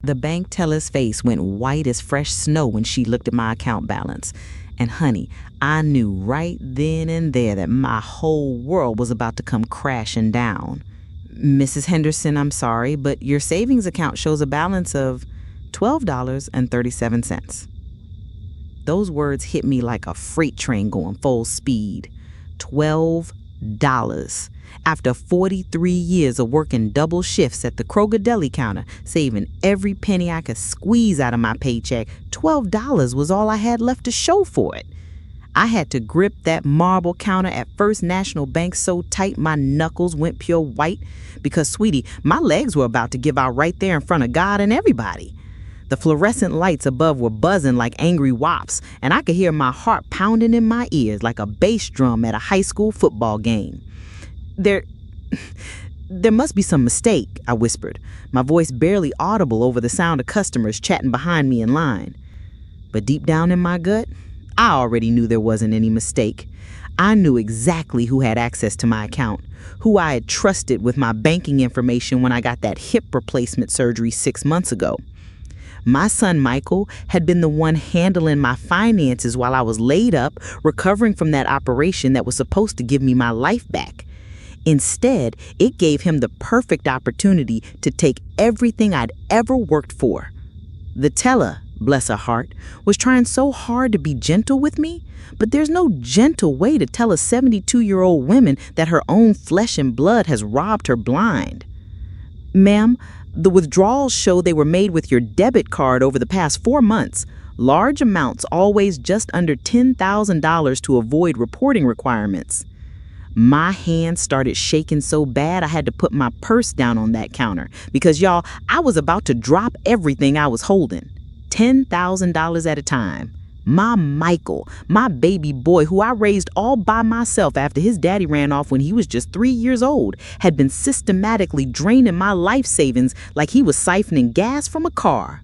The bank teller's face went white as fresh snow when she looked at my account balance. And honey, I knew right then and there that my whole world was about to come crashing down. "Mrs. Henderson, I'm sorry, but your savings account shows a balance of $12.37. Those words hit me like a freight train going full speed. $12. After 43 years of working double shifts at the Kroger deli counter, saving every penny I could squeeze out of my paycheck, $12 was all I had left to show for it. I had to grip that marble counter at First National Bank so tight my knuckles went pure white because, sweetie, my legs were about to give out right there in front of God and everybody. The fluorescent lights above were buzzing like angry wops, and I could hear my heart pounding in my ears like a bass drum at a high school football game. There must be some mistake," I whispered, my voice barely audible over the sound of customers chatting behind me in line. But deep down in my gut, I already knew there wasn't any mistake. I knew exactly who had access to my account, who I had trusted with my banking information when I got that hip replacement surgery 6 months ago. My son Michael had been the one handling my finances while I was laid up, recovering from that operation that was supposed to give me my life back. Instead, it gave him the perfect opportunity to take everything I'd ever worked for. The teller, bless her heart, was trying so hard to be gentle with me, but there's no gentle way to tell a 72-year-old woman that her own flesh and blood has robbed her blind. "Ma'am, the withdrawals show they were made with your debit card over the past 4 months. Large amounts, always just under $10,000 to avoid reporting requirements." My hands started shaking so bad I had to put my purse down on that counter because, y'all, I was about to drop everything I was holding. $10,000 at a time. My Michael, my baby boy who I raised all by myself after his daddy ran off when he was just 3 years old, had been systematically draining my life savings like he was siphoning gas from a car.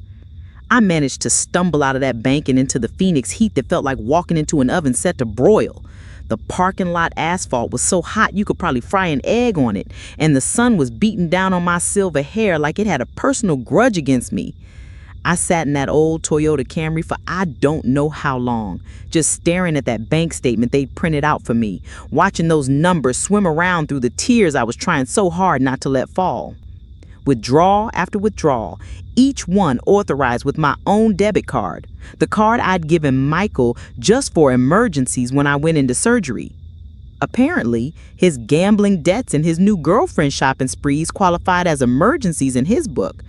I managed to stumble out of that bank and into the Phoenix heat that felt like walking into an oven set to broil. The parking lot asphalt was so hot you could probably fry an egg on it, and the sun was beating down on my silver hair like it had a personal grudge against me. I sat in that old Toyota Camry for I don't know how long, just staring at that bank statement they'd printed out for me, watching those numbers swim around through the tears I was trying so hard not to let fall. Withdrawal after withdrawal, each one authorized with my own debit card, the card I'd given Michael just for emergencies when I went into surgery. Apparently, his gambling debts and his new girlfriend shopping sprees qualified as emergencies in his book.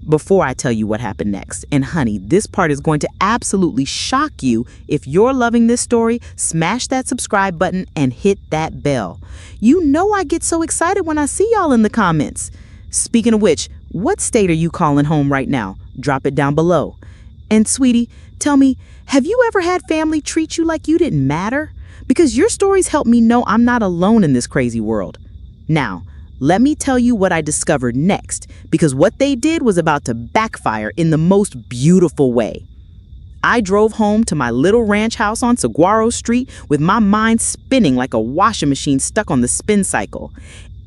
Before I tell you what happened next, and honey, this part is going to absolutely shock you. If you're loving this story, smash that subscribe button and hit that bell. You know I get so excited when I see y'all in the comments. Speaking of which, what state are you calling home right now? Drop it down below. And sweetie, tell me, have you ever had family treat you like you didn't matter? Because your stories help me know I'm not alone in this crazy world. Now, let me tell you what I discovered next, because what they did was about to backfire in the most beautiful way. I drove home to my little ranch house on Saguaro Street with my mind spinning like a washing machine stuck on the spin cycle.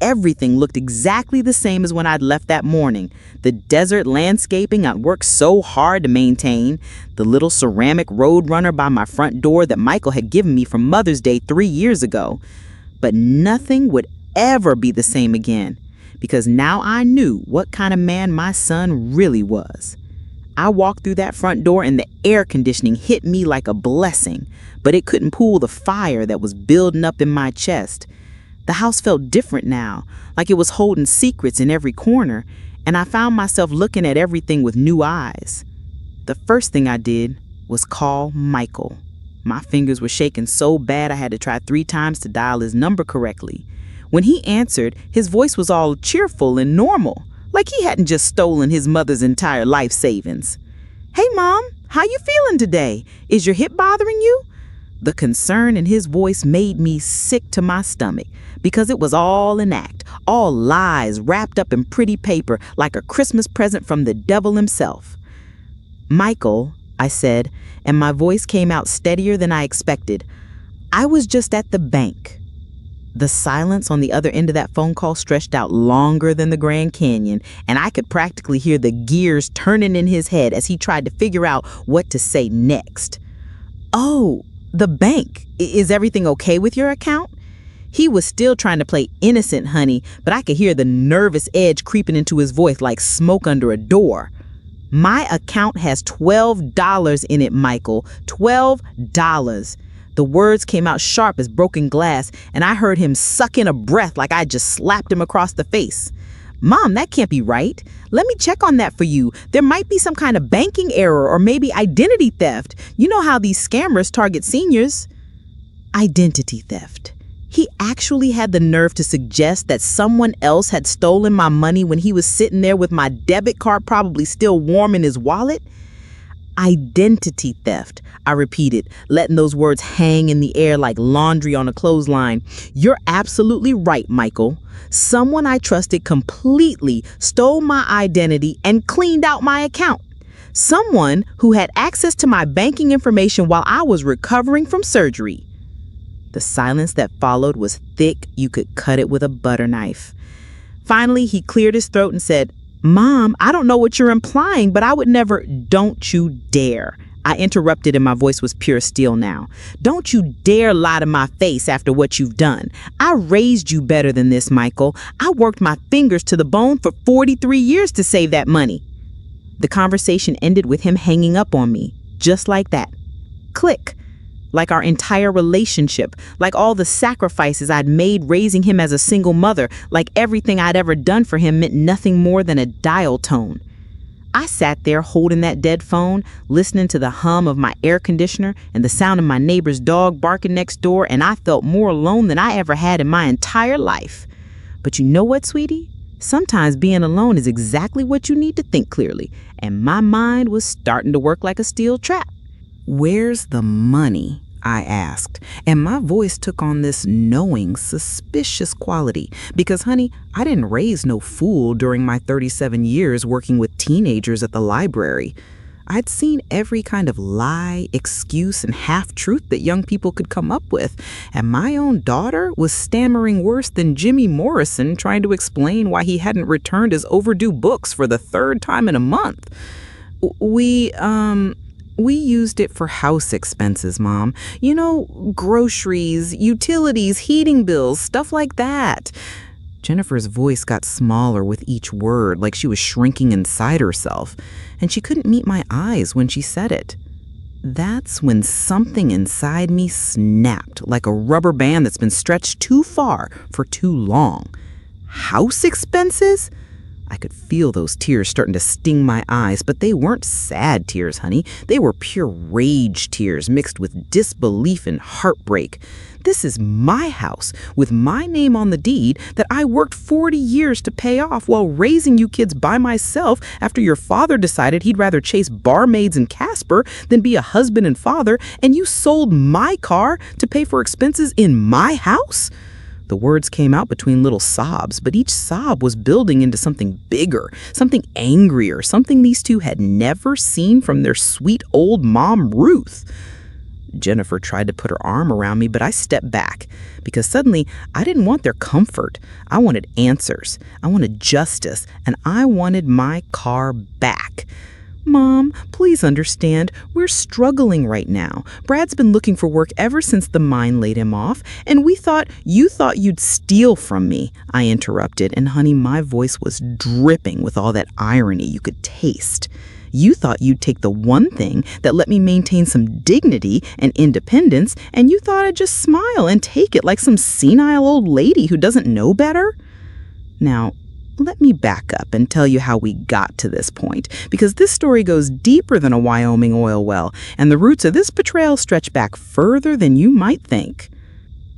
Everything looked exactly the same as when I'd left that morning. The desert landscaping I'd worked so hard to maintain, the little ceramic roadrunner by my front door that Michael had given me for Mother's Day 3 years ago. But nothing would ever be the same again, because now I knew what kind of man my son really was. I walked through that front door and the air conditioning hit me like a blessing, but it couldn't cool the fire that was building up in my chest. The house felt different now, like it was holding secrets in every corner, and I found myself looking at everything with new eyes. The first thing I did was call Michael. My fingers were shaking so bad I had to try 3 times to dial his number correctly. When he answered, his voice was all cheerful and normal, like he hadn't just stolen his mother's entire life savings. "Hey, Mom, how you feeling today? Is your hip bothering you?" The concern in his voice made me sick to my stomach, because it was all an act, all lies wrapped up in pretty paper like a Christmas present from the devil himself. "Michael," I said, and my voice came out steadier than I expected, "I was just at the bank." The silence on the other end of that phone call stretched out longer than the Grand Canyon, and I could practically hear the gears turning in his head as he tried to figure out what to say next. "Oh, the bank. Is everything okay with your account?" He was still trying to play innocent, honey, but I could hear the nervous edge creeping into his voice like smoke under a door. "My account has $12 in it, Michael. $12. The words came out sharp as broken glass, and I heard him suck in a breath like I just slapped him across the face. "Mom, that can't be right. Let me check on that for you. There might be some kind of banking error or maybe identity theft. You know how these scammers target seniors." Identity theft. He actually had the nerve to suggest that someone else had stolen my money when he was sitting there with my debit card probably still warm in his wallet. Identity theft, I repeated, letting those words hang in the air like laundry on a clothesline. "You're absolutely right, Michael. Someone I trusted completely stole my identity and cleaned out my account. Someone who had access to my banking information while I was recovering from surgery." The silence that followed was thick. You could cut it with a butter knife. Finally, he cleared his throat and said, "Mom, I don't know what you're implying, but I would never—" "Don't you dare." I interrupted and my voice was pure steel now. "Don't you dare lie to my face after what you've done. I raised you better than this, Michael. I worked my fingers to the bone for 43 years to save that money." The conversation ended with him hanging up on me, just like that. Click. Like our entire relationship, like all the sacrifices I'd made raising him as a single mother, like everything I'd ever done for him meant nothing more than a dial tone. I sat there holding that dead phone, listening to the hum of my air conditioner and the sound of my neighbor's dog barking next door, and I felt more alone than I ever had in my entire life. But you know what, sweetie? Sometimes being alone is exactly what you need to think clearly, and my mind was starting to work like a steel trap. "Where's the money?" I asked, and my voice took on this knowing, suspicious quality. Because, honey, I didn't raise no fool during my 37 years working with teenagers at the library. I'd seen every kind of lie, excuse, and half-truth that young people could come up with, and my own daughter was stammering worse than Jimmy Morrison trying to explain why he hadn't returned his overdue books for the third time in a month. We used it for house expenses, Mom. You know, groceries, utilities, heating bills, stuff like that." Jennifer's voice got smaller with each word, like she was shrinking inside herself, and she couldn't meet my eyes when she said it. That's when something inside me snapped, like a rubber band that's been stretched too far for too long. House expenses? I could feel those tears starting to sting my eyes, but they weren't sad tears, honey. They were pure rage tears mixed with disbelief and heartbreak. This is my house with my name on the deed that I worked 40 years to pay off while raising you kids by myself after your father decided he'd rather chase barmaids in Casper than be a husband and father, and you sold my car to pay for expenses in my house? The words came out between little sobs, but each sob was building into something bigger, something angrier, something these two had never seen from their sweet old mom, Ruth. Jennifer tried to put her arm around me, but I stepped back because suddenly I didn't want their comfort. I wanted answers. I wanted justice, and I wanted my car back. "Mom, please understand, we're struggling right now. Brad's been looking for work ever since the mine laid him off, and you thought you'd steal from me," I interrupted, and honey, my voice was dripping with all that irony you could taste. "You thought you'd take the one thing that let me maintain some dignity and independence, and you thought I'd just smile and take it like some senile old lady who doesn't know better?" Now, let me back up and tell you how we got to this point, because this story goes deeper than a Wyoming oil well, and the roots of this betrayal stretch back further than you might think.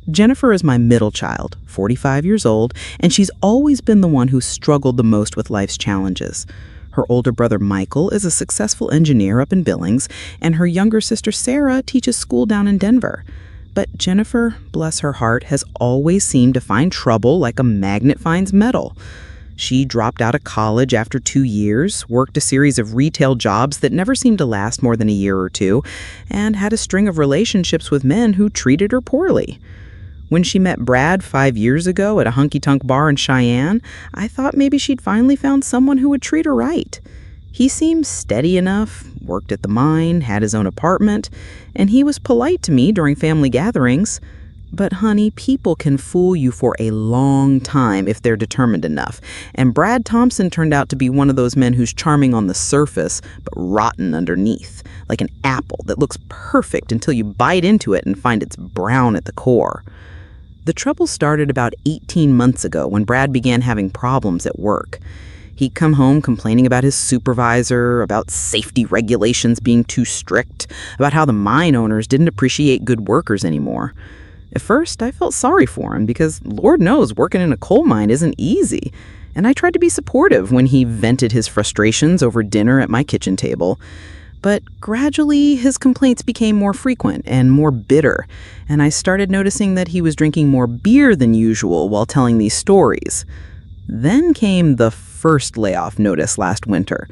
Jennifer is my middle child, 45 years old, and she's always been the one who struggled the most with life's challenges. Her older brother Michael is a successful engineer up in Billings, and her younger sister Sarah teaches school down in Denver. But Jennifer, bless her heart, has always seemed to find trouble like a magnet finds metal. She dropped out of college after 2 years, worked a series of retail jobs that never seemed to last more than a year or two, and had a string of relationships with men who treated her poorly. When she met Brad 5 years ago at a honky-tonk bar in Cheyenne, I thought maybe she'd finally found someone who would treat her right. He seemed steady enough, worked at the mine, had his own apartment, and he was polite to me during family gatherings. But honey, people can fool you for a long time if they're determined enough. And Brad Thompson turned out to be one of those men who's charming on the surface, but rotten underneath, like an apple that looks perfect until you bite into it and find it's brown at the core. The trouble started about 18 months ago when Brad began having problems at work. He'd come home complaining about his supervisor, about safety regulations being too strict, about how the mine owners didn't appreciate good workers anymore. At first, I felt sorry for him because Lord knows working in a coal mine isn't easy, and I tried to be supportive when he vented his frustrations over dinner at my kitchen table. But gradually, his complaints became more frequent and more bitter, and I started noticing that he was drinking more beer than usual while telling these stories. Then came the first layoff notice last winter.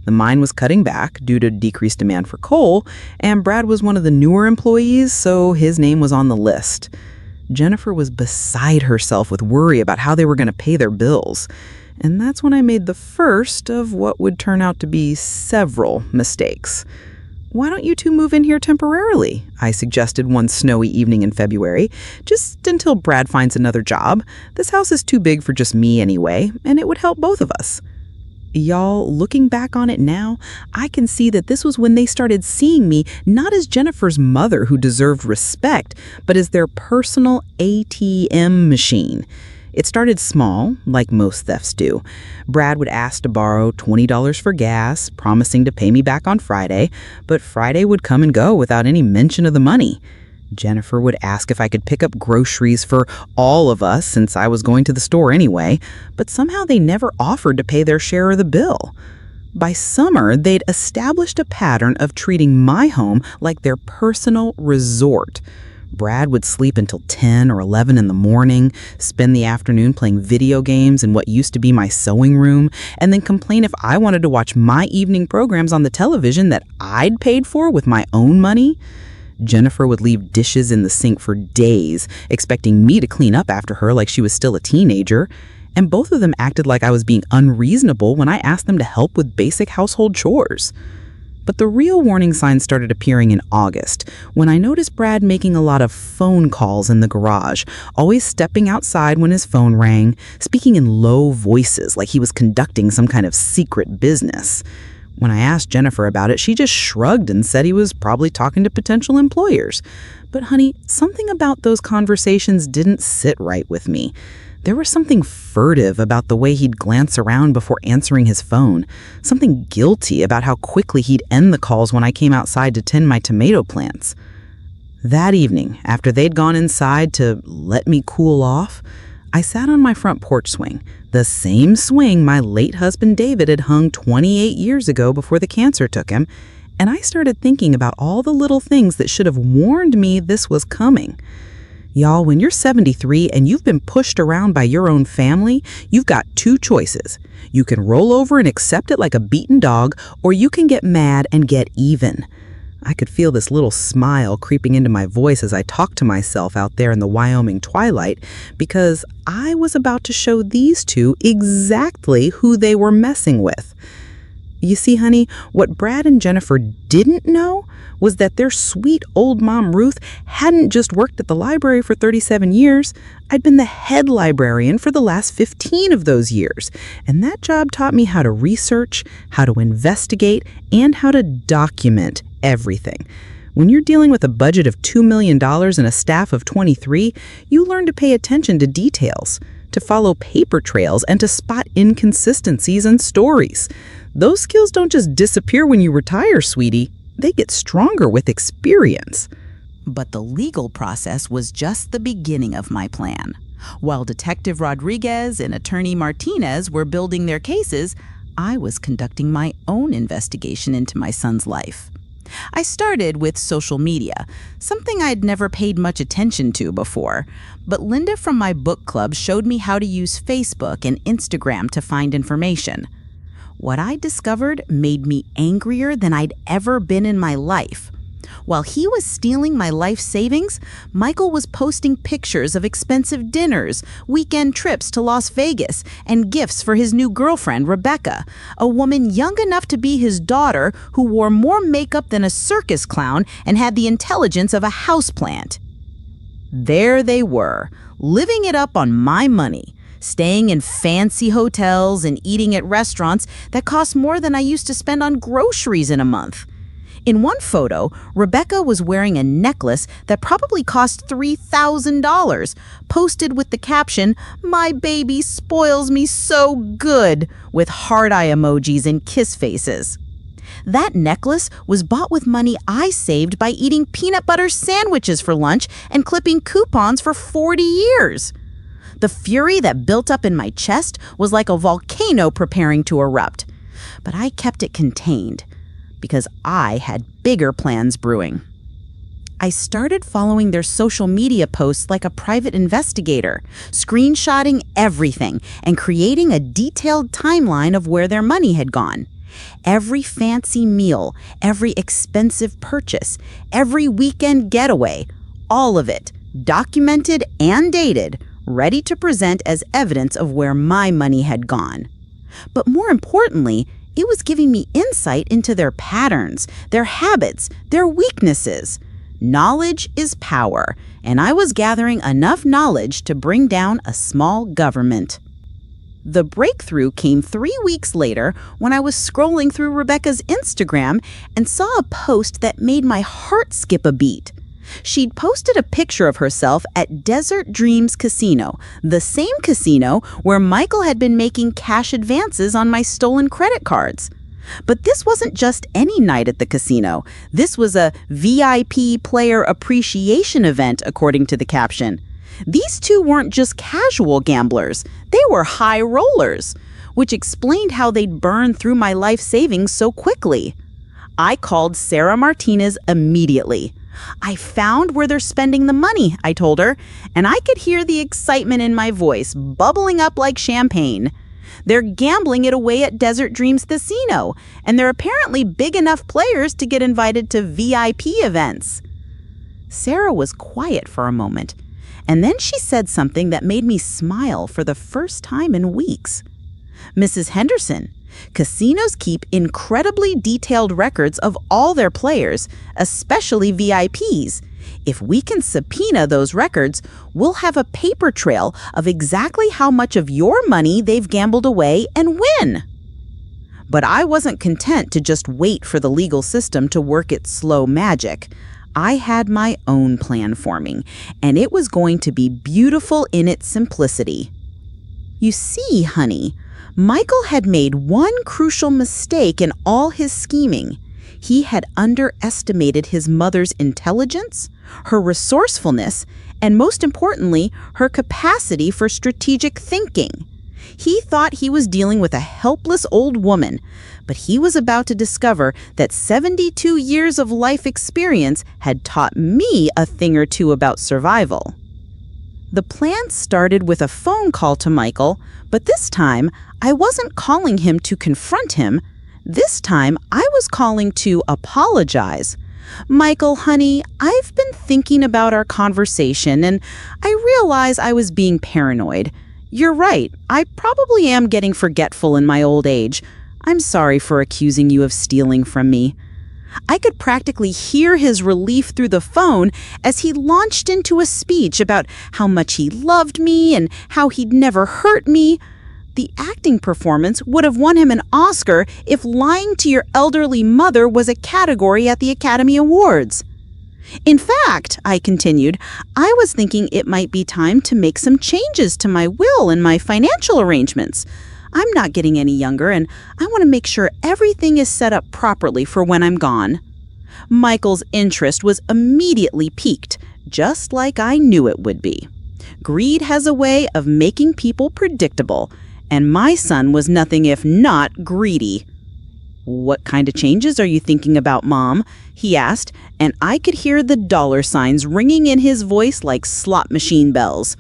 The mine was cutting back due to decreased demand for coal, and Brad was one of the newer employees, so his name was on the list. Jennifer was beside herself with worry about how they were going to pay their bills. And that's when I made the first of what would turn out to be several mistakes. "Why don't you two move in here temporarily?" I suggested one snowy evening in February, "just until Brad finds another job. This house is too big for just me anyway, and it would help both of us." Y'all, looking back on it now, I can see that this was when they started seeing me not as Jennifer's mother who deserved respect, but as their personal ATM machine. It started small, like most thefts do. Brad would ask to borrow $20 for gas, promising to pay me back on Friday, but Friday would come and go without any mention of the money. Jennifer would ask if I could pick up groceries for all of us since I was going to the store anyway, but somehow they never offered to pay their share of the bill. By summer, they'd established a pattern of treating my home like their personal resort. Brad would sleep until 10 or 11 in the morning, spend the afternoon playing video games in what used to be my sewing room, and then complain if I wanted to watch my evening programs on the television that I'd paid for with my own money. Jennifer would leave dishes in the sink for days, expecting me to clean up after her like she was still a teenager, and both of them acted like I was being unreasonable when I asked them to help with basic household chores. But the real warning signs started appearing in August, when I noticed Brad making a lot of phone calls in the garage, always stepping outside when his phone rang, speaking in low voices like he was conducting some kind of secret business. When I asked Jennifer about it, she just shrugged and said he was probably talking to potential employers. But honey, something about those conversations didn't sit right with me. There was something furtive about the way he'd glance around before answering his phone, something guilty about how quickly he'd end the calls when I came outside to tend my tomato plants. That evening, after they'd gone inside to let me cool off, I sat on my front porch swing, the same swing my late husband David had hung 28 years ago before the cancer took him, and I started thinking about all the little things that should have warned me this was coming. Y'all, when you're 73 and you've been pushed around by your own family, you've got two choices. You can roll over and accept it like a beaten dog, or you can get mad and get even. I could feel this little smile creeping into my voice as I talked to myself out there in the Wyoming twilight, because I was about to show these two exactly who they were messing with. You see, honey, what Brad and Jennifer didn't know was that their sweet old mom Ruth hadn't just worked at the library for 37 years. I'd been the head librarian for the last 15 of those years, and that job taught me how to research, how to investigate, and how to document everything. When you're dealing with a budget of $2 million and a staff of 23, you learn to pay attention to details, to follow paper trails, and to spot inconsistencies and stories. Those skills don't just disappear when you retire, sweetie. They get stronger with experience. But the legal process was just the beginning of my plan. While Detective Rodriguez and Attorney Martinez were building their cases, I was conducting my own investigation into my son's life. I started with social media, something I'd never paid much attention to before. But Linda from my book club showed me how to use Facebook and Instagram to find information. What I discovered made me angrier than I'd ever been in my life. While he was stealing my life savings, Michael was posting pictures of expensive dinners, weekend trips to Las Vegas, and gifts for his new girlfriend, Rebecca, a woman young enough to be his daughter who wore more makeup than a circus clown and had the intelligence of a houseplant. There they were, living it up on my money, staying in fancy hotels and eating at restaurants that cost more than I used to spend on groceries in a month. In one photo, Rebecca was wearing a necklace that probably cost $3,000, posted with the caption, "My baby spoils me so good," with heart eye emojis and kiss faces. That necklace was bought with money I saved by eating peanut butter sandwiches for lunch and clipping coupons for 40 years. The fury that built up in my chest was like a volcano preparing to erupt. But I kept it contained, because I had bigger plans brewing. I started following their social media posts like a private investigator, screenshotting everything and creating a detailed timeline of where their money had gone. Every fancy meal, every expensive purchase, every weekend getaway, all of it, documented and dated, ready to present as evidence of where my money had gone. But more importantly, it was giving me insight into their patterns, their habits, their weaknesses. Knowledge is power, and I was gathering enough knowledge to bring down a small government. The breakthrough came 3 weeks later when I was scrolling through Rebecca's Instagram and saw a post that made my heart skip a beat. She'd posted a picture of herself at Desert Dreams Casino, the same casino where Michael had been making cash advances on my stolen credit cards. But this wasn't just any night at the casino. This was a VIP player appreciation event, according to the caption. These two weren't just casual gamblers, they were high rollers, which explained how they'd burned through my life savings so quickly. I called Sarah Martinez immediately. "I found where they're spending the money," I told her, and I could hear the excitement in my voice bubbling up like champagne. "They're gambling it away at Desert Dreams Casino, and they're apparently big enough players to get invited to VIP events." Sarah was quiet for a moment, and then she said something that made me smile for the first time in weeks. "Mrs. Henderson, casinos keep incredibly detailed records of all their players, especially VIPs. If we can subpoena those records, we'll have a paper trail of exactly how much of your money they've gambled away and when." But I wasn't content to just wait for the legal system to work its slow magic. I had my own plan forming, and it was going to be beautiful in its simplicity. You see, honey, Michael had made one crucial mistake in all his scheming. He had underestimated his mother's intelligence, her resourcefulness, and most importantly, her capacity for strategic thinking. He thought he was dealing with a helpless old woman, but he was about to discover that 72 years of life experience had taught me a thing or two about survival. The plan started with a phone call to Michael, but this time I wasn't calling him to confront him. This time I was calling to apologize. "Michael, honey, I've been thinking about our conversation and I realize I was being paranoid. You're right, I probably am getting forgetful in my old age. I'm sorry for accusing you of stealing from me." I could practically hear his relief through the phone as he launched into a speech about how much he loved me and how he'd never hurt me. The acting performance would have won him an Oscar if lying to your elderly mother was a category at the Academy Awards. "In fact," I continued, "I was thinking it might be time to make some changes to my will and my financial arrangements. I'm not getting any younger, and I want to make sure everything is set up properly for when I'm gone." Michael's interest was immediately piqued, just like I knew it would be. Greed has a way of making people predictable, and my son was nothing if not greedy. "What kind of changes are you thinking about, Mom?" he asked, and I could hear the dollar signs ringing in his voice like slot machine bells.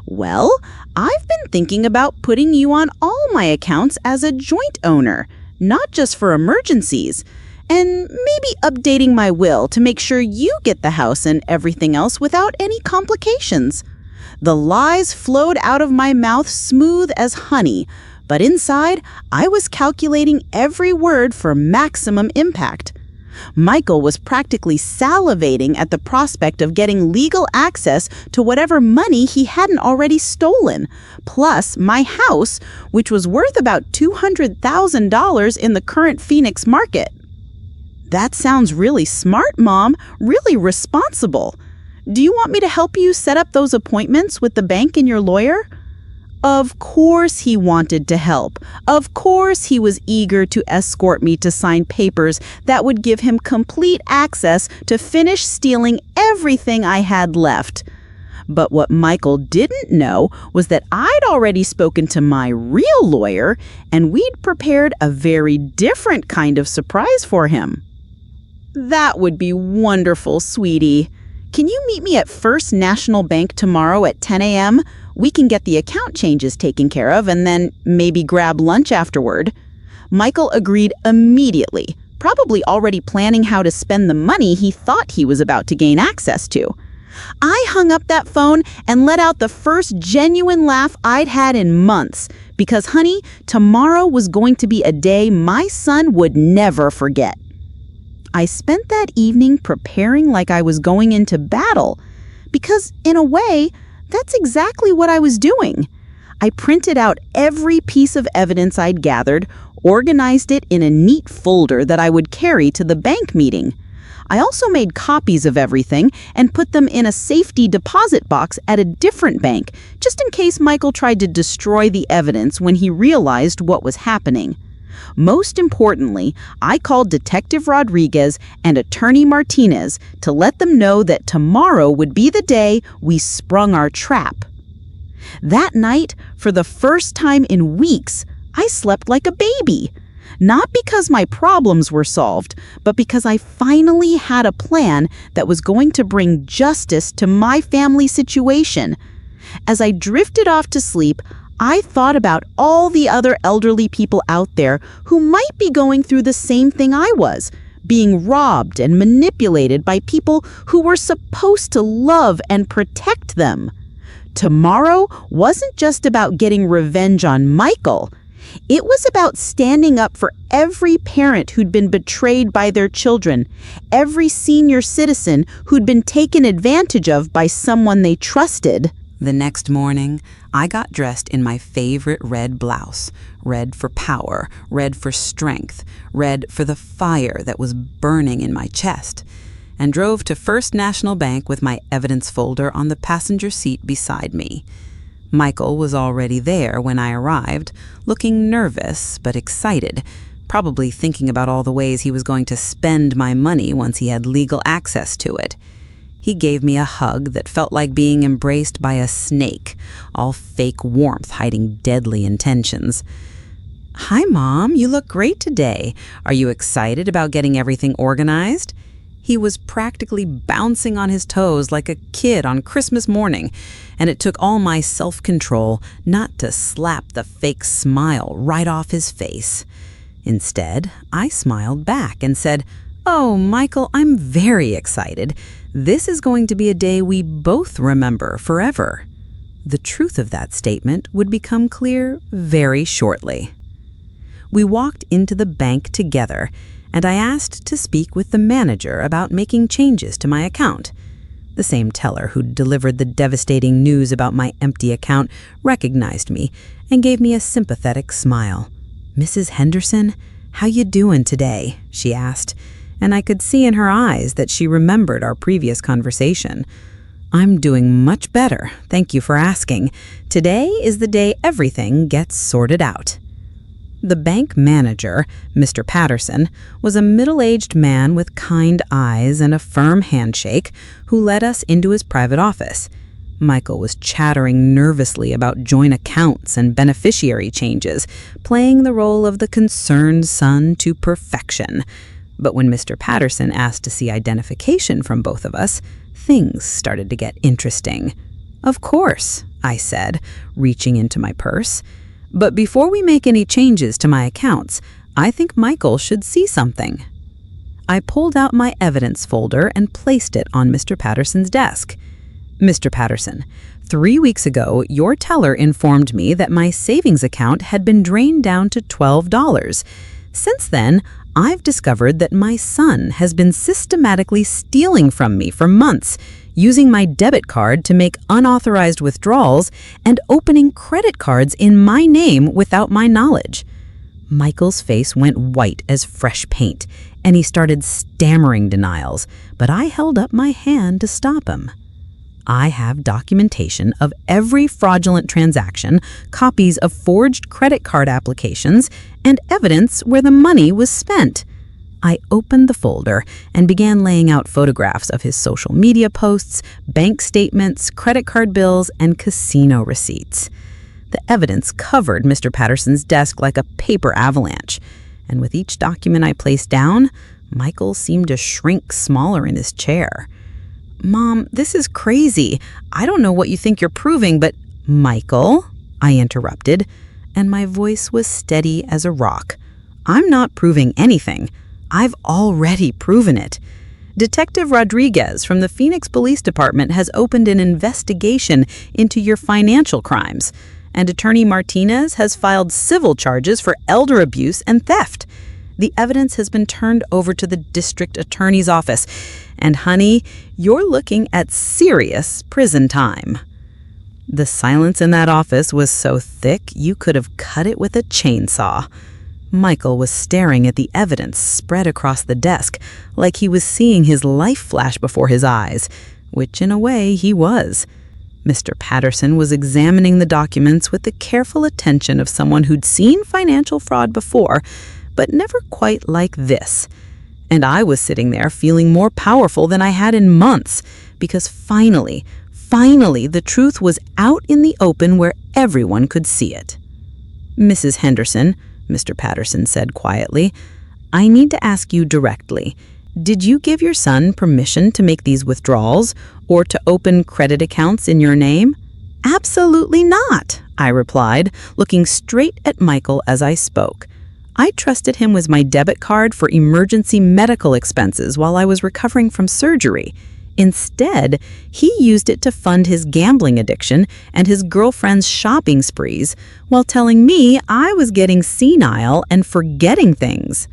"Well, I've been thinking about putting you on all my accounts as a joint owner, not just for emergencies. and maybe updating my will to make sure you get the house and everything else without any complications. The lies flowed out of my mouth smooth as honey, but inside, I was calculating every word for maximum impact. Michael was practically salivating at the prospect of getting legal access to whatever money he hadn't already stolen, plus my house, which was worth about $200,000 in the current Phoenix market. That sounds really smart, Mom, really responsible. Do you want me to help you set up those appointments with the bank and your lawyer? Of course he wanted to help. Of course he was eager to escort me to sign papers that would give him complete access to finish stealing everything I had left. But what Michael didn't know was that I'd already spoken to my real lawyer, and we'd prepared a very different kind of surprise for him. That would be wonderful, sweetie. Can you meet me at First National Bank tomorrow at 10 a.m.? We can get the account changes taken care of and then maybe grab lunch afterward. Michael agreed immediately, probably already planning how to spend the money he thought he was about to gain access to. I hung up that phone and let out the first genuine laugh I'd had in months because, honey, tomorrow was going to be a day my son would never forget. I spent that evening preparing like I was going into battle because, in a way, that's exactly what I was doing. I printed out every piece of evidence I'd gathered, organized it in a neat folder that I would carry to the bank meeting. I also made copies of everything and put them in a safety deposit box at a different bank, just in case Michael tried to destroy the evidence when he realized what was happening. Most importantly, I called Detective Rodriguez and Attorney Martinez to let them know that tomorrow would be the day we sprung our trap. That night, for the first time in weeks, I slept like a baby. Not because my problems were solved, but because I finally had a plan that was going to bring justice to my family situation. As I drifted off to sleep, I thought about all the other elderly people out there who might be going through the same thing I was, being robbed and manipulated by people who were supposed to love and protect them. Tomorrow wasn't just about getting revenge on Michael. It was about standing up for every parent who'd been betrayed by their children, every senior citizen who'd been taken advantage of by someone they trusted. The next morning, I got dressed in my favorite red blouse, red for power, red for strength, red for the fire that was burning in my chest, and drove to First National Bank with my evidence folder on the passenger seat beside me. Michael was already there when I arrived, looking nervous but excited, probably thinking about all the ways he was going to spend my money once he had legal access to it. He gave me a hug that felt like being embraced by a snake, all fake warmth hiding deadly intentions. "Hi, Mom, you look great today. Are you excited about getting everything organized?" He was practically bouncing on his toes like a kid on Christmas morning, and it took all my self-control not to slap the fake smile right off his face. Instead, I smiled back and said, "Oh, Michael, I'm very excited. This is going to be a day we both remember forever." The truth of that statement would become clear very shortly. We walked into the bank together, and I asked to speak with the manager about making changes to my account. The same teller who'd delivered the devastating news about my empty account recognized me and gave me a sympathetic smile. "Mrs. Henderson, how you doing today?" she asked, and I could see in her eyes that she remembered our previous conversation. "I'm doing much better, thank you for asking. Today is the day everything gets sorted out." The bank manager, Mr. Patterson, was a middle-aged man with kind eyes and a firm handshake who led us into his private office. Michael was chattering nervously about joint accounts and beneficiary changes, playing the role of the concerned son to perfection. But when Mr. Patterson asked to see identification from both of us, things started to get interesting. "Of course," I said, reaching into my purse. "But before we make any changes to my accounts, I think Michael should see something." I pulled out my evidence folder and placed it on Mr. Patterson's desk. Mr. Patterson, 3 weeks ago, your teller informed me that my savings account had been drained down to $12. Since then, I've discovered that my son has been systematically stealing from me for months, using my debit card to make unauthorized withdrawals and opening credit cards in my name without my knowledge. Michael's face went white as fresh paint, and he started stammering denials, but I held up my hand to stop him. I have documentation of every fraudulent transaction, copies of forged credit card applications, and evidence where the money was spent. I opened the folder and began laying out photographs of his social media posts, bank statements, credit card bills, and casino receipts. The evidence covered Mr. Patterson's desk like a paper avalanche, and with each document I placed down, Michael seemed to shrink smaller in his chair. "Mom, this is crazy. I don't know what you think you're proving, but—" "Michael," I interrupted, and my voice was steady as a rock. "I'm not proving anything. I've already proven it. Detective Rodriguez from the Phoenix Police Department has opened an investigation into your financial crimes, and Attorney Martinez has filed civil charges for elder abuse and theft. The evidence has been turned over to the district attorney's office, and honey, you're looking at serious prison time." The silence in that office was so thick you could have cut it with a chainsaw. Michael was staring at the evidence spread across the desk like he was seeing his life flash before his eyes, which in a way he was. Mr. Patterson was examining the documents with the careful attention of someone who'd seen financial fraud before, but never quite like this. And I was sitting there feeling more powerful than I had in months, because finally, the truth was out in the open where everyone could see it. "Mrs. Henderson," Mr. Patterson said quietly, "I need to ask you directly. Did you give your son permission to make these withdrawals or to open credit accounts in your name?" "Absolutely not," I replied, looking straight at Michael as I spoke. "I trusted him with my debit card for emergency medical expenses while I was recovering from surgery. Instead, he used it to fund his gambling addiction and his girlfriend's shopping sprees while telling me I was getting senile and forgetting things."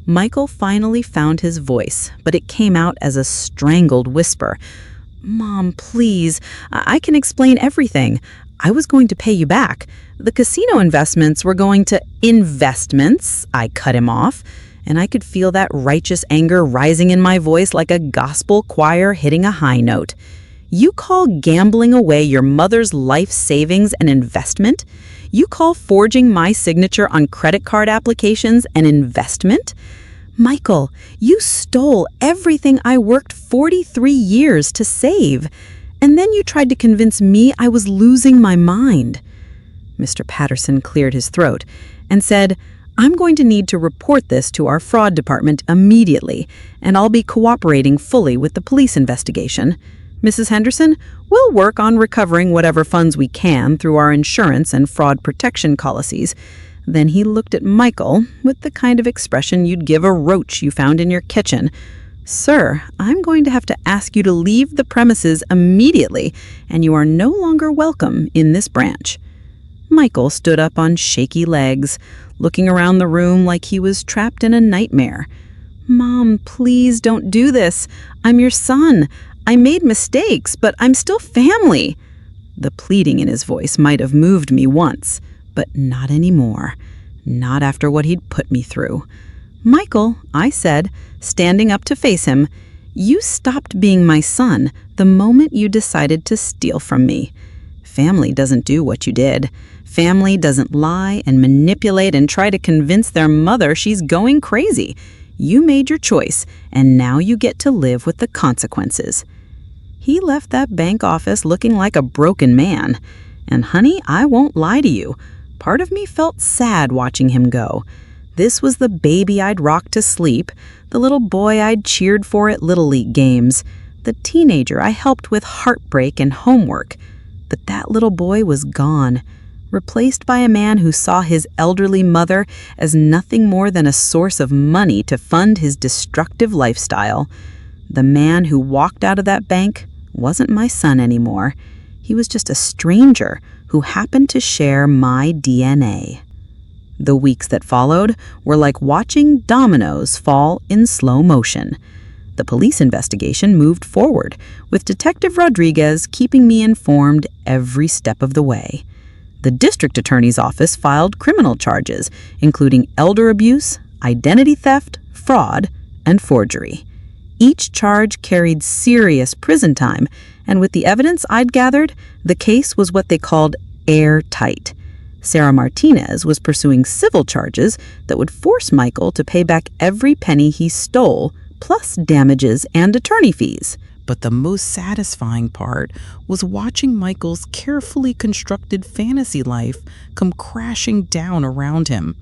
Michael finally found his voice, but it came out as a strangled whisper. "Mom, please, I can explain everything. I was going to pay you back. The casino investments were going to—" "Investments?" I cut him off, and I could feel that righteous anger rising in my voice like a gospel choir hitting a high note. "You call gambling away your mother's life savings an investment? You call forging my signature on credit card applications an investment? Michael, you stole everything I worked 43 years to save, and then you tried to convince me I was losing my mind." Mr. Patterson cleared his throat and said, "I'm going to need to report this to our fraud department immediately, and I'll be cooperating fully with the police investigation. Mrs. Henderson, we'll work on recovering whatever funds we can through our insurance and fraud protection policies." Then he looked at Michael with the kind of expression you'd give a roach you found in your kitchen. "Sir, I'm going to have to ask you to leave the premises immediately, and you are no longer welcome in this branch." Michael stood up on shaky legs, looking around the room like he was trapped in a nightmare. "Mom, please don't do this. I'm your son. I made mistakes, but I'm still family." The pleading in his voice might have moved me once, but not anymore. Not after what he'd put me through. "Michael," I said, standing up to face him, "you stopped being my son the moment you decided to steal from me. Family doesn't do what you did. Family doesn't lie and manipulate and try to convince their mother she's going crazy. You made your choice, and now you get to live with the consequences." He left that bank office looking like a broken man. And honey, I won't lie to you. Part of me felt sad watching him go. This was the baby I'd rocked to sleep, the little boy I'd cheered for at Little League games, the teenager I helped with heartbreak and homework. But that little boy was gone. replaced by a man who saw his elderly mother as nothing more than a source of money to fund his destructive lifestyle. The man who walked out of that bank wasn't my son anymore. He was just a stranger who happened to share my DNA. The weeks that followed were like watching dominoes fall in slow motion. The police investigation moved forward, with Detective Rodriguez keeping me informed every step of the way. The district attorney's office filed criminal charges, including elder abuse, identity theft, fraud, and forgery. Each charge carried serious prison time, and with the evidence I'd gathered, the case was what they called airtight. Sarah Martinez was pursuing civil charges that would force Michael to pay back every penny he stole, plus damages and attorney fees. But the most satisfying part was watching Michael's carefully constructed fantasy life come crashing down around him.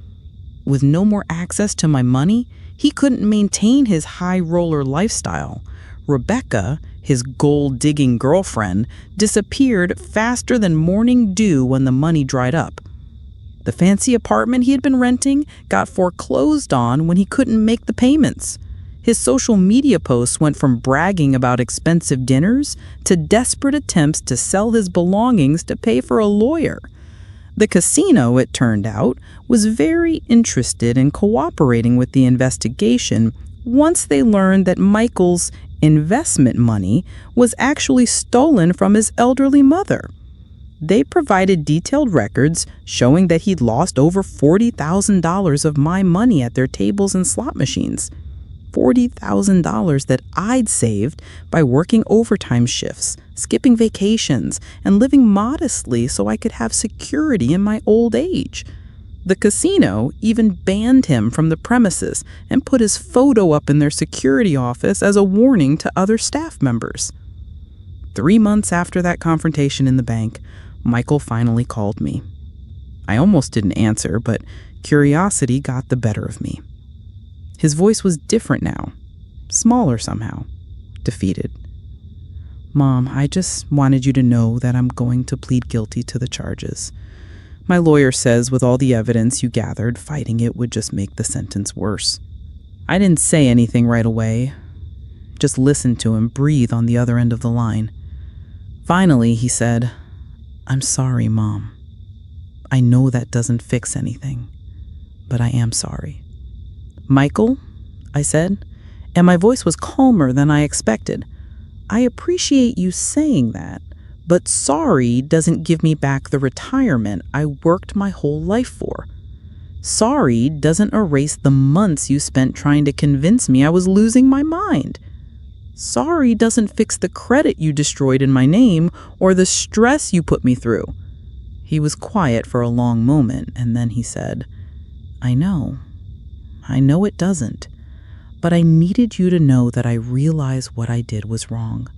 With no more access to my money, he couldn't maintain his high-roller lifestyle. Rebecca, his gold-digging girlfriend, disappeared faster than morning dew when the money dried up. The fancy apartment he had been renting got foreclosed on when he couldn't make the payments. His social media posts went from bragging about expensive dinners to desperate attempts to sell his belongings to pay for a lawyer. The casino, it turned out, was very interested in cooperating with the investigation once they learned that Michael's investment money was actually stolen from his elderly mother. They provided detailed records showing that he'd lost over $40,000 of my money at their tables and slot machines. $40,000 that I'd saved by working overtime shifts, skipping vacations, and living modestly so I could have security in my old age. The casino even banned him from the premises and put his photo up in their security office as a warning to other staff members. 3 months after that confrontation in the bank, Michael finally called me. I almost didn't answer, but curiosity got the better of me. His voice was different now, smaller somehow, defeated. "Mom, I just wanted you to know that I'm going to plead guilty to the charges. My lawyer says with all the evidence you gathered, fighting it would just make the sentence worse." I didn't say anything right away, just listened to him breathe on the other end of the line. Finally, he said, "I'm sorry, Mom. I know that doesn't fix anything, but I am sorry." "Michael," I said, and my voice was calmer than I expected. "I appreciate you saying that, but sorry doesn't give me back the retirement I worked my whole life for. Sorry doesn't erase the months you spent trying to convince me I was losing my mind. Sorry doesn't fix the credit you destroyed in my name or the stress you put me through." He was quiet for a long moment, and then he said, I know it doesn't, but I needed you to know that I realize what I did was wrong.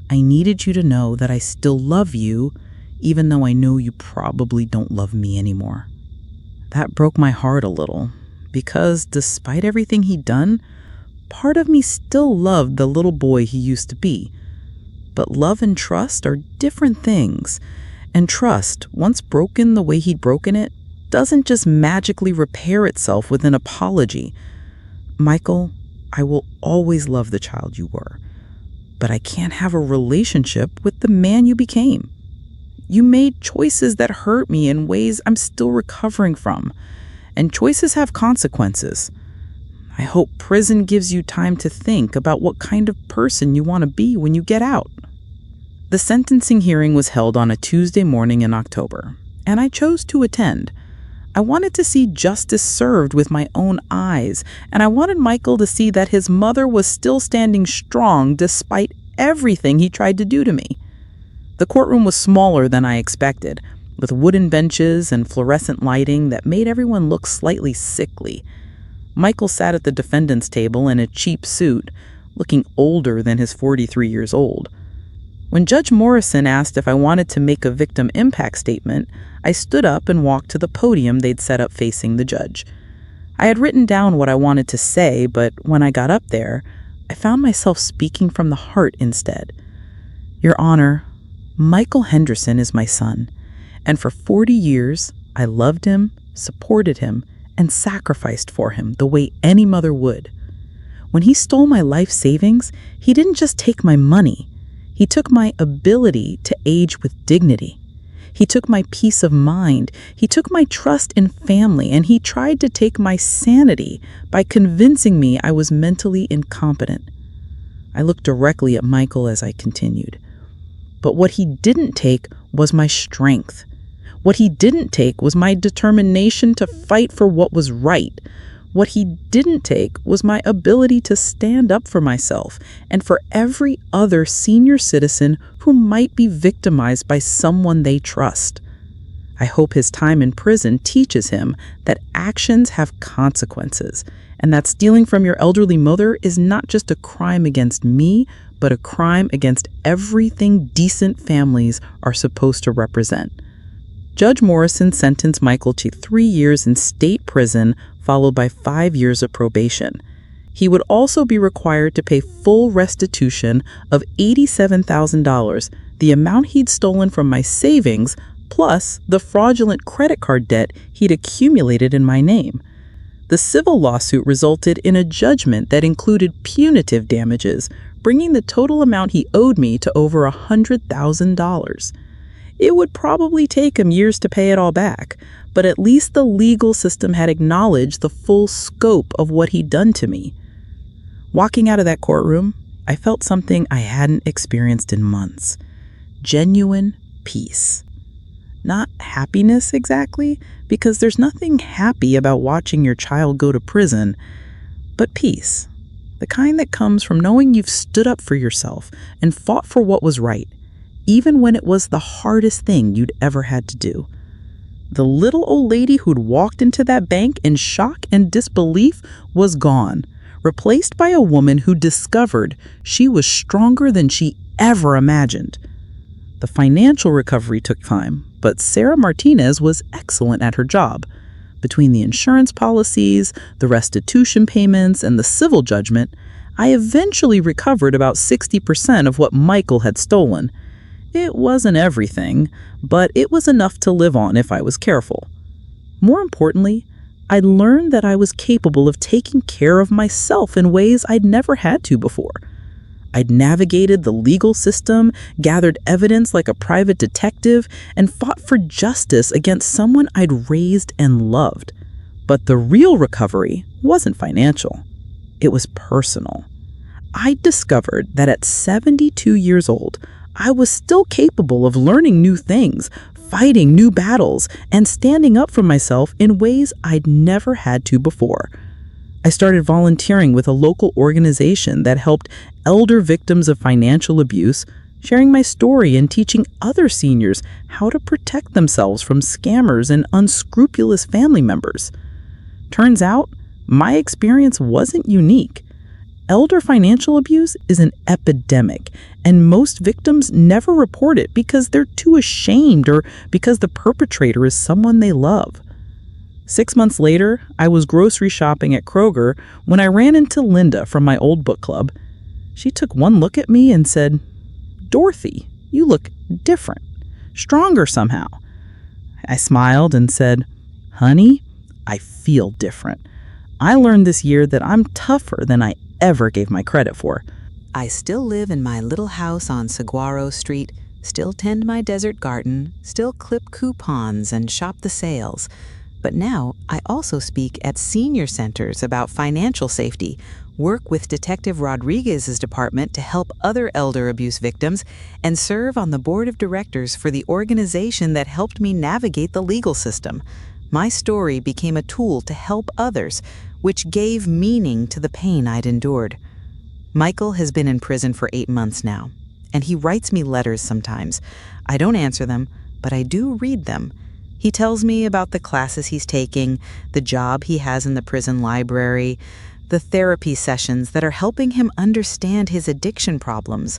I needed you to know that I still love you, even though I know you probably don't love me anymore." That broke my heart a little, because despite everything he'd done, part of me still loved the little boy he used to be. But love and trust are different things, and trust, once broken the way he'd broken it, doesn't just magically repair itself with an apology. "Michael, I will always love the child you were, but I can't have a relationship with the man you became. You made choices that hurt me in ways I'm still recovering from, and choices have consequences. I hope prison gives you time to think about what kind of person you want to be when you get out." The sentencing hearing was held on a Tuesday morning in October, and I chose to attend. I wanted to see justice served with my own eyes, and I wanted Michael to see that his mother was still standing strong despite everything he tried to do to me. The courtroom was smaller than I expected, with wooden benches and fluorescent lighting that made everyone look slightly sickly. Michael sat at the defendant's table in a cheap suit, looking older than his 43 years old. When Judge Morrison asked if I wanted to make a victim impact statement, I stood up and walked to the podium they'd set up facing the judge. I had written down what I wanted to say, but when I got up there, I found myself speaking from the heart instead. "Your Honor, Michael Henderson is my son, And for 40 years, I loved him, supported him, and sacrificed for him the way any mother would. When he stole my life savings, he didn't just take my money. He took my ability to age with dignity. He took my peace of mind. He took my trust in family, and he tried to take my sanity by convincing me I was mentally incompetent. I looked directly at Michael as I continued. But what he didn't take was my strength. What he didn't take was my determination to fight for what was right. What he didn't take was my ability to stand up for myself and for every other senior citizen who might be victimized by someone they trust. I hope his time in prison teaches him that actions have consequences, and that stealing from your elderly mother is not just a crime against me, but a crime against everything decent families are supposed to represent. Judge Morrison sentenced Michael to 3 years in state prison, followed by 5 years of probation. He would also be required to pay full restitution of $87,000, the amount he'd stolen from my savings, plus the fraudulent credit card debt he'd accumulated in my name. The civil lawsuit resulted in a judgment that included punitive damages, bringing the total amount he owed me to over $100,000. It would probably take him years to pay it all back, but at least the legal system had acknowledged the full scope of what he'd done to me. Walking out of that courtroom, I felt something I hadn't experienced in months. Genuine peace. Not happiness exactly, because there's nothing happy about watching your child go to prison, but peace. The kind that comes from knowing you've stood up for yourself and fought for what was right, even when it was the hardest thing you'd ever had to do. The little old lady who'd walked into that bank in shock and disbelief was gone, replaced by a woman who discovered she was stronger than she ever imagined. The financial recovery took time, but Sarah Martinez was excellent at her job. Between the insurance policies, the restitution payments, and the civil judgment, I eventually recovered about 60% of what Michael had stolen. It wasn't everything, but it was enough to live on if I was careful. More importantly, I learned that I was capable of taking care of myself in ways I'd never had to before. I'd navigated the legal system, gathered evidence like a private detective, and fought for justice against someone I'd raised and loved. But the real recovery wasn't financial. It was personal. I discovered that at 72 years old, I was still capable of learning new things, fighting new battles, and standing up for myself in ways I'd never had to before. I started volunteering with a local organization that helped elder victims of financial abuse, sharing my story and teaching other seniors how to protect themselves from scammers and unscrupulous family members. Turns out, my experience wasn't unique. Elder financial abuse is an epidemic, and most victims never report it because they're too ashamed or because the perpetrator is someone they love. 6 months later, I was grocery shopping at Kroger when I ran into Linda from my old book club. She took one look at me and said, "Dorothy, you look different, stronger somehow." I smiled and said, "Honey, I feel different. I learned this year that I'm tougher than I ever gave my credit for." I still live in my little house on Saguaro Street, still tend my desert garden, still clip coupons and shop the sales. But now I also speak at senior centers about financial safety, work with Detective Rodriguez's department to help other elder abuse victims, and serve on the board of directors for the organization that helped me navigate the legal system. My story became a tool to help others, which gave meaning to the pain I'd endured. Michael has been in prison for 8 months now, and he writes me letters sometimes. I don't answer them, but I do read them. He tells me about the classes he's taking, the job he has in the prison library, the therapy sessions that are helping him understand his addiction problems.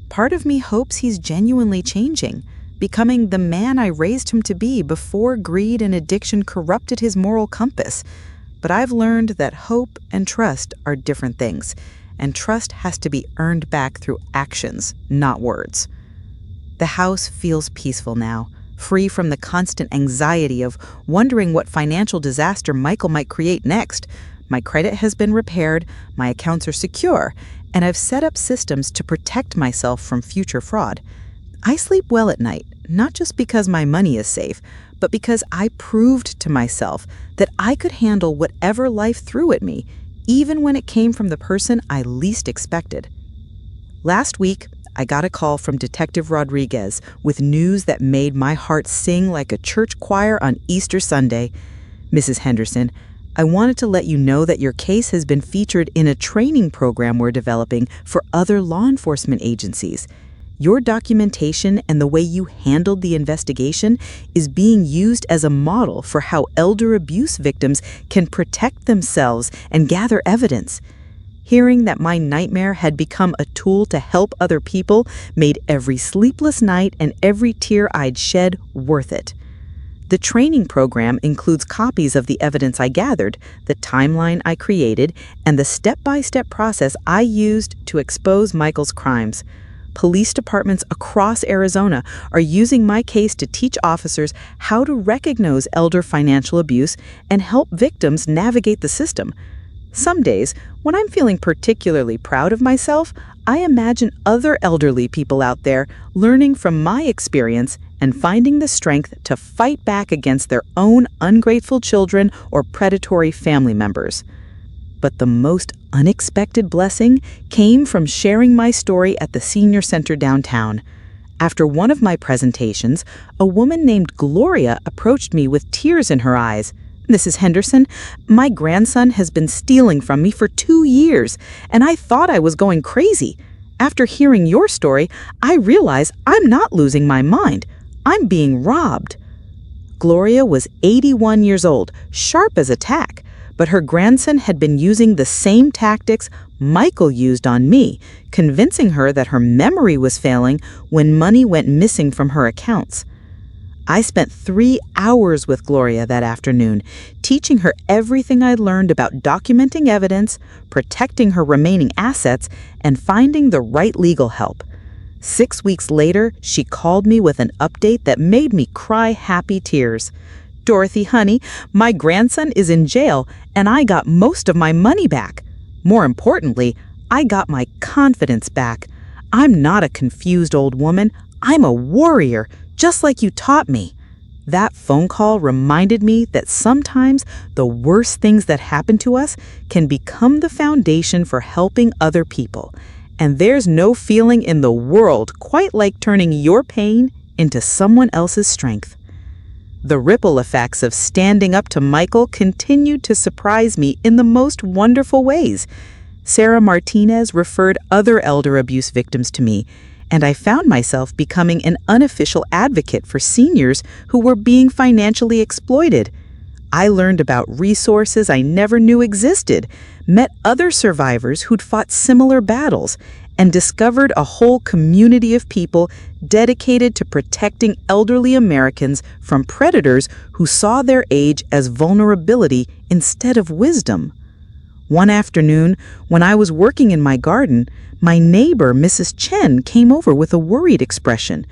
Part of me hopes he's genuinely changing, becoming the man I raised him to be before greed and addiction corrupted his moral compass. But I've learned that hope and trust are different things, and trust has to be earned back through actions, not words. The house feels peaceful now. free from the constant anxiety of wondering what financial disaster Michael might create next. My credit has been repaired, my accounts are secure, and I've set up systems to protect myself from future fraud. I sleep well at night, not just because my money is safe, but because I proved to myself that I could handle whatever life threw at me, even when it came from the person I least expected. Last week, I got a call from Detective Rodriguez with news that made my heart sing like a church choir on Easter Sunday. Mrs. Henderson, I wanted to let you know that your case has been featured in a training program we're developing for other law enforcement agencies. Your documentation and the way you handled the investigation is being used as a model for how elder abuse victims can protect themselves and gather evidence. Hearing that my nightmare had become a tool to help other people made every sleepless night and every tear I'd shed worth it. The training program includes copies of the evidence I gathered, the timeline I created, and the step-by-step process I used to expose Michael's crimes. Police departments across Arizona are using my case to teach officers how to recognize elder financial abuse and help victims navigate the system. Some days, when I'm feeling particularly proud of myself, I imagine other elderly people out there learning from my experience and finding the strength to fight back against their own ungrateful children or predatory family members. But the most unexpected blessing came from sharing my story at the senior center downtown. After one of my presentations, a woman named Gloria approached me with tears in her eyes. "Mrs. Henderson, my grandson has been stealing from me for 2 years, and I thought I was going crazy. After hearing your story, I realize I'm not losing my mind. I'm being robbed." Gloria was 81 years old, sharp as a tack, but her grandson had been using the same tactics Michael used on me, convincing her that her memory was failing when money went missing from her accounts. I spent 3 hours with Gloria that afternoon, teaching her everything I learned about documenting evidence, protecting her remaining assets, and finding the right legal help. 6 weeks later, she called me with an update that made me cry happy tears. "Dorothy, honey, my grandson is in jail, and I got most of my money back. More importantly, I got my confidence back. I'm not a confused old woman. I'm a warrior, just like you taught me." That phone call reminded me that sometimes the worst things that happen to us can become the foundation for helping other people. And there's no feeling in the world quite like turning your pain into someone else's strength. The ripple effects of standing up to Michael continued to surprise me in the most wonderful ways. Sarah Martinez referred other elder abuse victims to me, and I found myself becoming an unofficial advocate for seniors who were being financially exploited. I learned about resources I never knew existed, met other survivors who'd fought similar battles, and discovered a whole community of people dedicated to protecting elderly Americans from predators who saw their age as vulnerability instead of wisdom. One afternoon, when I was working in my garden, my neighbor, Mrs. Chen, came over with a worried expression.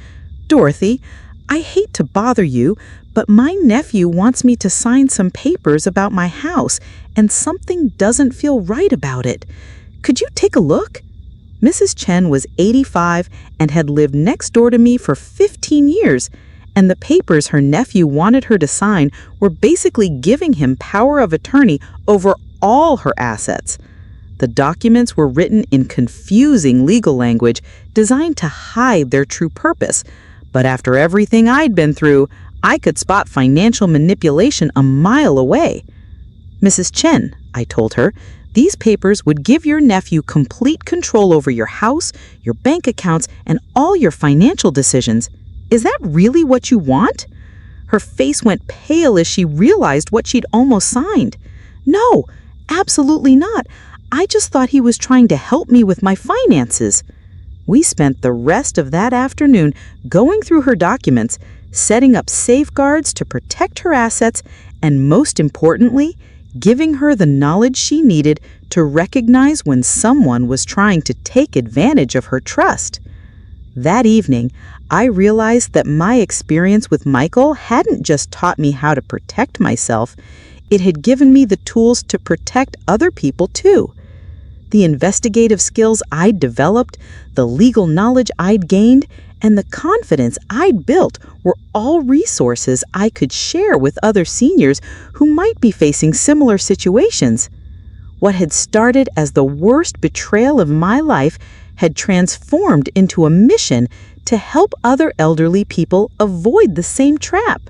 "Dorothy, I hate to bother you, but my nephew wants me to sign some papers about my house, and something doesn't feel right about it. Could you take a look?" Mrs. Chen was 85 and had lived next door to me for 15 years, and the papers her nephew wanted her to sign were basically giving him power of attorney over all her assets. The documents were written in confusing legal language designed to hide their true purpose, but after everything I'd been through, I could spot financial manipulation a mile away. "Mrs. Chen," I told her, "these papers would give your nephew complete control over your house, your bank accounts, and all your financial decisions. Is that really what you want?" Her face went pale as she realized what she'd almost signed. "No, absolutely not. I just thought he was trying to help me with my finances." We spent the rest of that afternoon going through her documents, setting up safeguards to protect her assets, and most importantly, giving her the knowledge she needed to recognize when someone was trying to take advantage of her trust. That evening, I realized that my experience with Michael hadn't just taught me how to protect myself, it had given me the tools to protect other people too. The investigative skills I'd developed, the legal knowledge I'd gained, and the confidence I'd built were all resources I could share with other seniors who might be facing similar situations. What had started as the worst betrayal of my life had transformed into a mission to help other elderly people avoid the same trap.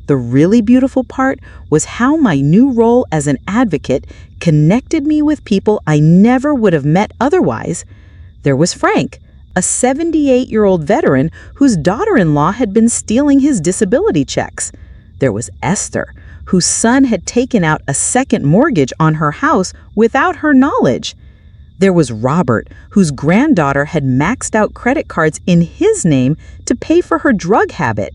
The really beautiful part was how my new role as an advocate connected me with people I never would have met otherwise. There was Frank, a 78-year-old veteran whose daughter-in-law had been stealing his disability checks. There was Esther, whose son had taken out a second mortgage on her house without her knowledge. There was Robert, whose granddaughter had maxed out credit cards in his name to pay for her drug habit.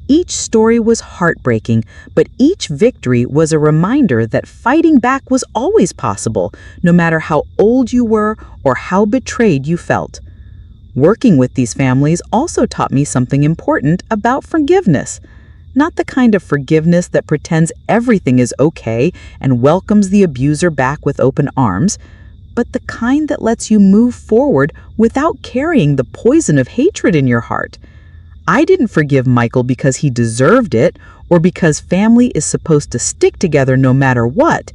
Each story was heartbreaking, but each victory was a reminder that fighting back was always possible, no matter how old you were or how betrayed you felt. Working with these families also taught me something important about forgiveness. Not the kind of forgiveness that pretends everything is okay and welcomes the abuser back with open arms, but the kind that lets you move forward without carrying the poison of hatred in your heart. I didn't forgive Michael because he deserved it or because family is supposed to stick together no matter what.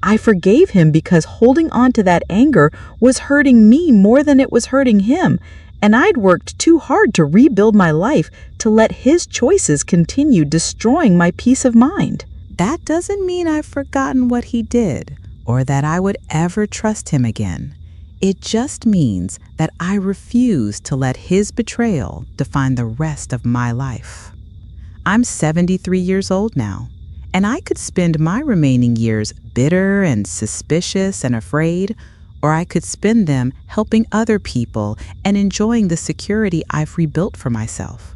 I forgave him because holding on to that anger was hurting me more than it was hurting him, and I'd worked too hard to rebuild my life to let his choices continue destroying my peace of mind. That doesn't mean I've forgotten what he did or that I would ever trust him again. It just means that I refuse to let his betrayal define the rest of my life. I'm 73 years old now, and I could spend my remaining years bitter and suspicious and afraid, or I could spend them helping other people and enjoying the security I've rebuilt for myself.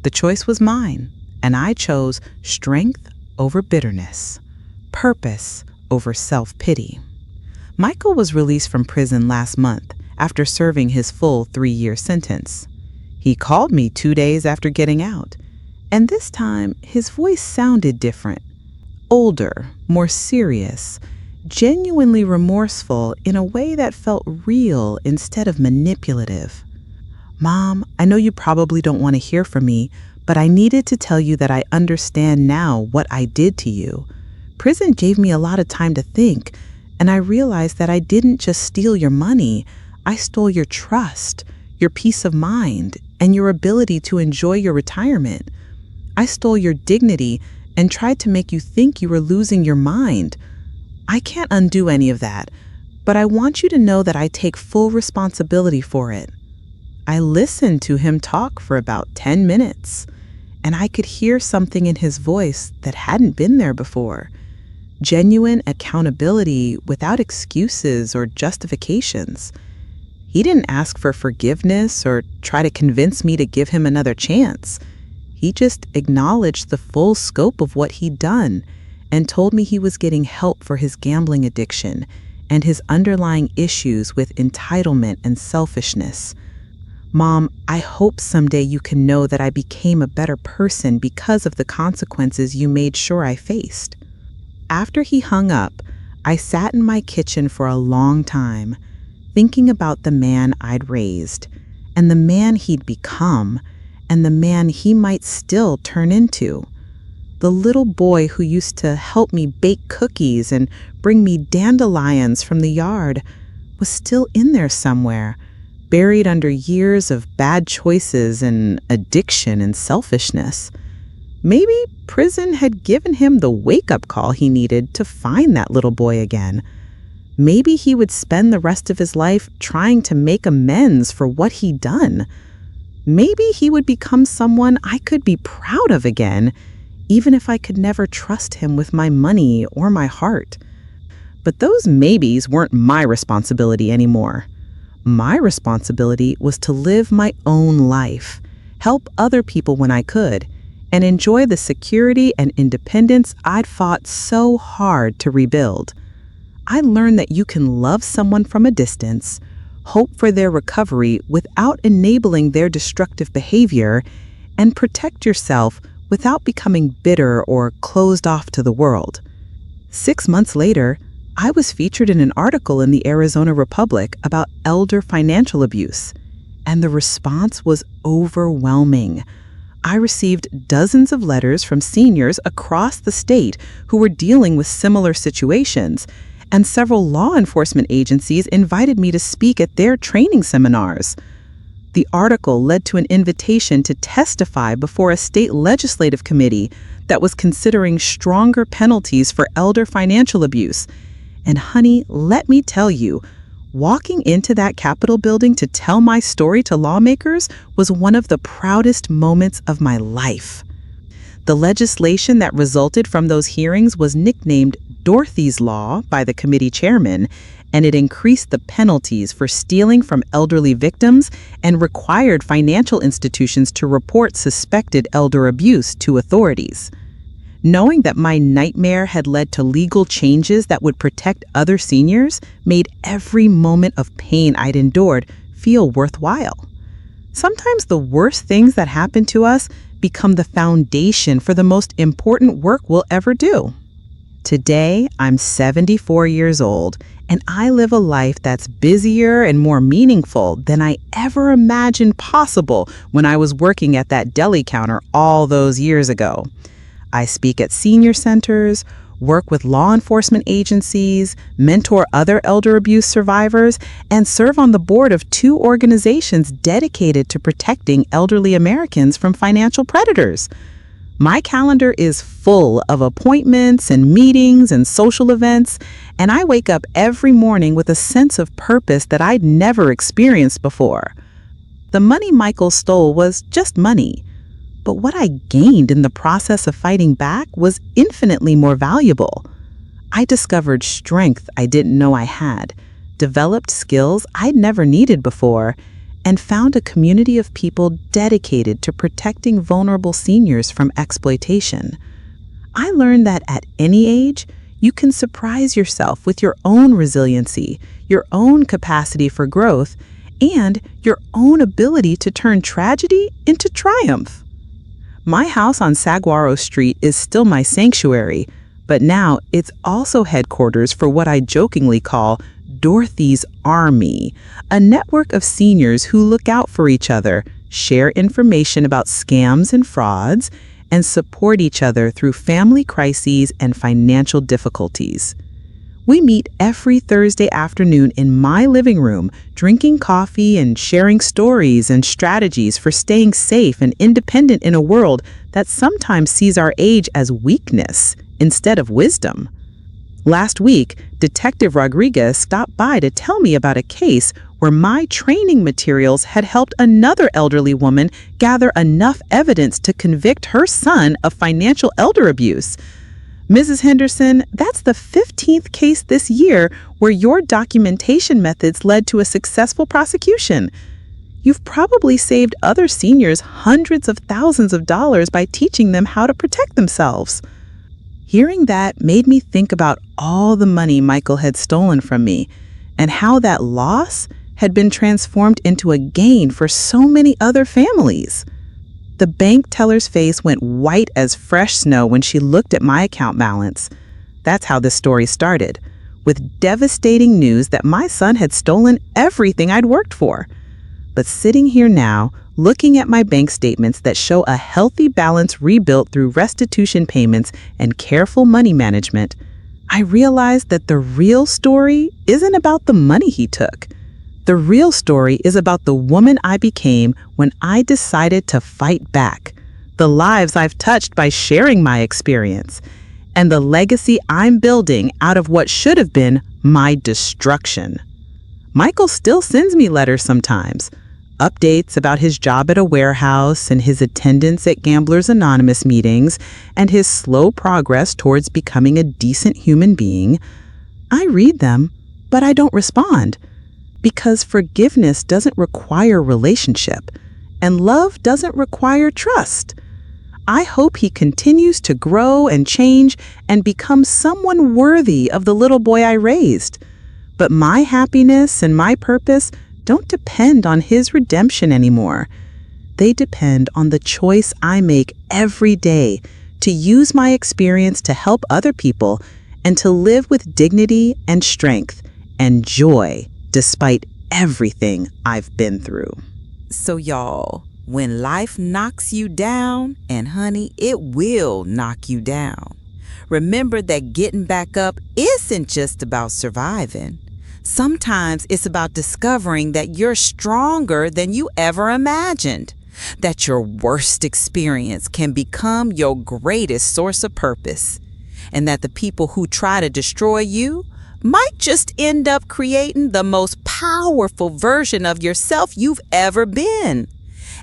The choice was mine, and I chose strength over bitterness, purpose over self-pity. Michael was released from prison last month after serving his full 3-year sentence. He called me 2 days after getting out, and this time his voice sounded different. Older, more serious, genuinely remorseful in a way that felt real instead of manipulative. "Mom, I know you probably don't want to hear from me, but I needed to tell you that I understand now what I did to you. Prison gave me a lot of time to think, and I realized that I didn't just steal your money. I stole your trust, your peace of mind, and your ability to enjoy your retirement. I stole your dignity and tried to make you think you were losing your mind. I can't undo any of that, but I want you to know that I take full responsibility for it." I listened to him talk for about 10 minutes, and I could hear something in his voice that hadn't been there before. Genuine accountability without excuses or justifications. He didn't ask for forgiveness or try to convince me to give him another chance. He just acknowledged the full scope of what he'd done and told me he was getting help for his gambling addiction and his underlying issues with entitlement and selfishness. "Mom, I hope someday you can know that I became a better person because of the consequences you made sure I faced." After he hung up, I sat in my kitchen for a long time, thinking about the man I'd raised, and the man he'd become, and the man he might still turn into. The little boy who used to help me bake cookies and bring me dandelions from the yard was still in there somewhere, buried under years of bad choices and addiction and selfishness. Maybe prison had given him the wake-up call he needed to find that little boy again. Maybe he would spend the rest of his life trying to make amends for what he'd done. Maybe he would become someone I could be proud of again, even if I could never trust him with my money or my heart. But those maybes weren't my responsibility anymore. My responsibility was to live my own life, help other people when I could, and enjoy the security and independence I'd fought so hard to rebuild. I learned that you can love someone from a distance, hope for their recovery without enabling their destructive behavior, and protect yourself without becoming bitter or closed off to the world. 6 months later, I was featured in an article in the Arizona Republic about elder financial abuse, and the response was overwhelming. I received dozens of letters from seniors across the state who were dealing with similar situations, and several law enforcement agencies invited me to speak at their training seminars. The article led to an invitation to testify before a state legislative committee that was considering stronger penalties for elder financial abuse. And honey, let me tell you, walking into that Capitol building to tell my story to lawmakers was one of the proudest moments of my life. The legislation that resulted from those hearings was nicknamed Dorothy's Law by the committee chairman, and it increased the penalties for stealing from elderly victims and required financial institutions to report suspected elder abuse to authorities. Knowing that my nightmare had led to legal changes that would protect other seniors made every moment of pain I'd endured feel worthwhile. Sometimes the worst things that happen to us become the foundation for the most important work we'll ever do. Today, I'm 74 years old, and I live a life that's busier and more meaningful than I ever imagined possible when I was working at that deli counter all those years ago. I speak at senior centers, work with law enforcement agencies, mentor other elder abuse survivors, and serve on the board of 2 organizations dedicated to protecting elderly Americans from financial predators. My calendar is full of appointments and meetings and social events, and I wake up every morning with a sense of purpose that I'd never experienced before. The money Michael stole was just money. But what I gained in the process of fighting back was infinitely more valuable. I discovered strength I didn't know I had, developed skills I'd never needed before, and found a community of people dedicated to protecting vulnerable seniors from exploitation. I learned that at any age, you can surprise yourself with your own resiliency, your own capacity for growth, and your own ability to turn tragedy into triumph. My house on Saguaro Street is still my sanctuary, but now it's also headquarters for what I jokingly call Dorothy's Army, a network of seniors who look out for each other, share information about scams and frauds, and support each other through family crises and financial difficulties. We meet every Thursday afternoon in my living room, drinking coffee and sharing stories and strategies for staying safe and independent in a world that sometimes sees our age as weakness instead of wisdom. Last week, Detective Rodriguez stopped by to tell me about a case where my training materials had helped another elderly woman gather enough evidence to convict her son of financial elder abuse. Mrs. Henderson, that's the 15th case this year where your documentation methods led to a successful prosecution. You've probably saved other seniors hundreds of thousands of dollars by teaching them how to protect themselves. Hearing that made me think about all the money Michael had stolen from me and how that loss had been transformed into a gain for so many other families. The bank teller's face went white as fresh snow when she looked at my account balance. That's how this story started, with devastating news that my son had stolen everything I'd worked for. But sitting here now, looking at my bank statements that show a healthy balance rebuilt through restitution payments and careful money management, I realized that the real story isn't about the money he took. The real story is about the woman I became when I decided to fight back, the lives I've touched by sharing my experience, and the legacy I'm building out of what should have been my destruction. Michael still sends me letters sometimes, updates about his job at a warehouse and his attendance at Gamblers Anonymous meetings and his slow progress towards becoming a decent human being. I read them, but I don't respond. Because forgiveness doesn't require relationship, and love doesn't require trust. I hope he continues to grow and change and become someone worthy of the little boy I raised. But my happiness and my purpose don't depend on his redemption anymore. They depend on the choice I make every day to use my experience to help other people and to live with dignity and strength and joy despite everything I've been through. So y'all, when life knocks you down, and honey, it will knock you down, remember that getting back up isn't just about surviving. Sometimes it's about discovering that you're stronger than you ever imagined, that your worst experience can become your greatest source of purpose, and that the people who try to destroy you might just end up creating the most powerful version of yourself you've ever been.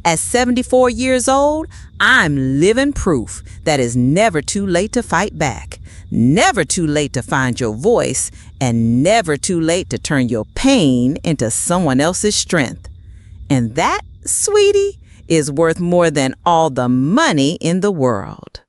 At 74 years old, I'm living proof that it's never too late to fight back, never too late to find your voice, and never too late to turn your pain into someone else's strength. And that, sweetie, is worth more than all the money in the world.